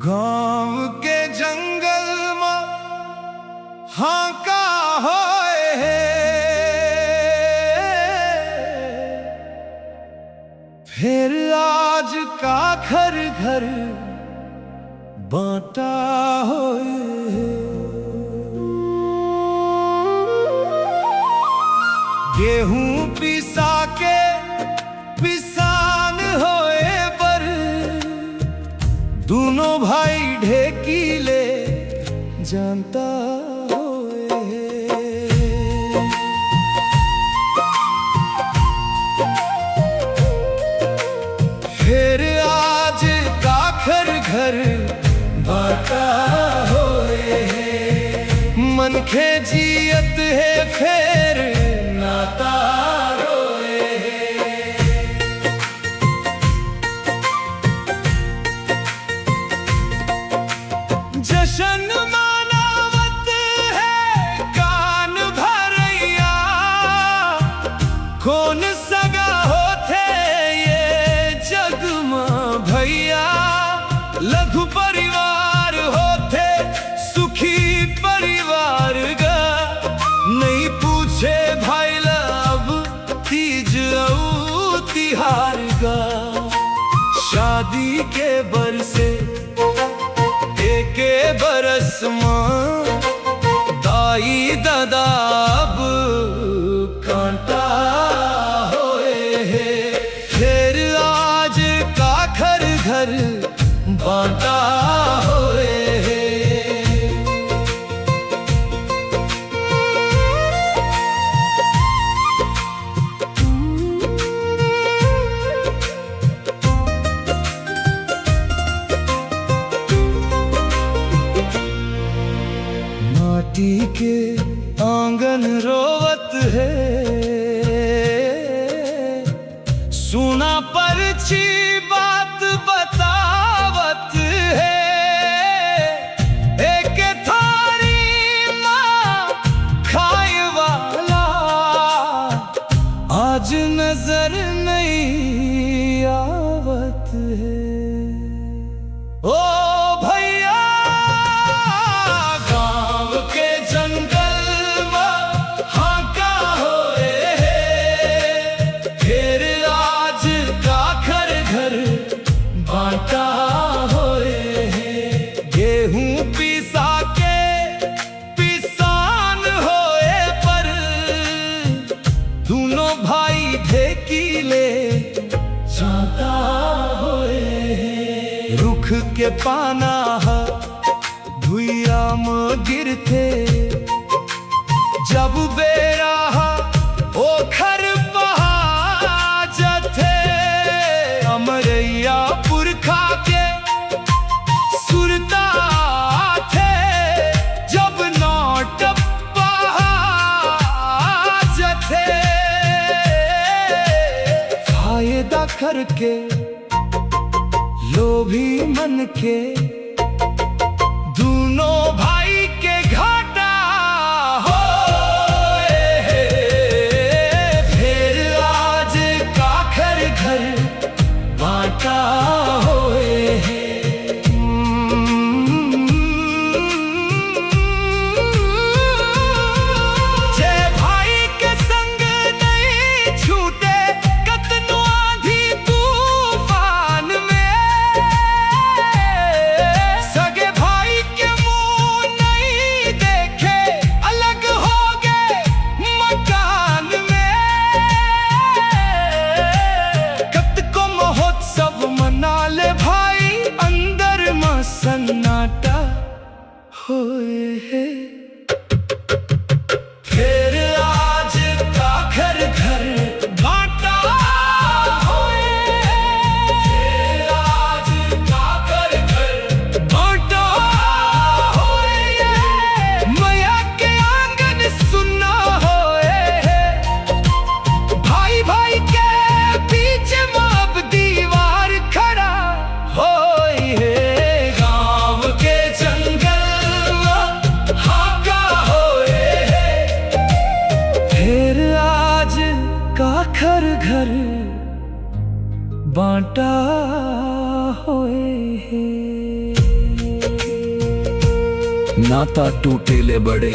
गाँव के जंगल में हाका होए है, फिर आज का घर घर बांटा होए है। गेहूं पिसा के पिसान होए पर दोनों भाई ढेकीले जानता होए है। फिर आज का घर घर बांटा होए है। मनखे जियत है फिर नाता रोए है। जश्न मनावत है कान भरैया, कौन सगा होते ये जग में भैया। लघु परिवार होते सुखी परिवार गा, नहीं पूछे भाई लब तीज औ तिहार गा। शादी के बरसे एके बरस में दाई दादा अब कांटा होए है। फिर आज का घर घर बांटा होए है। माटी के आंगन रोवत है, सुना परछी बात बतावत है। एक थारी माँ खाए वाला आज नजर नहीं आवत है। ओ भैया गाँव के जंगल में हाका होए है। फिर आज का घर घर बांटा होए है। गेहूं पिसा के पिसान होए पर दोनों भाई ढेकीले जाता होए है। रुख के पाना भुइया में गिरते जब बेरा ओखर पहाजत है। अमरैया पुरखा के सुरता थे जब नौट पहाजत है। फायदा करके लोभी मन के दोनों भाई के घाटा होए है। फिर आज का घर घर बांटा होए है। जय भाई के संग नहीं छूटे कतनो आंधी तूफान में। सगे भाई के मुंह नहीं देखे अलग हो गए मकान में। कत को महोत्सव मना ले भाई अंदर में सन्नाटा होए है। फिर आज का घर घर बांटा होए है। फिर आज का घर घर बांटा होए है। मैया के आंगन सुना होए है। भाई भाई के बीच में अब दीवार खड़ा होए है। गाँव के जंगल में हाका होए है। फिर आज का घर घर बांटा होए है। नाता टूटे ले बड़े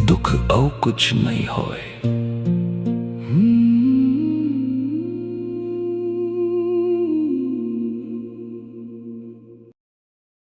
दुख औ कुछ नहीं होए।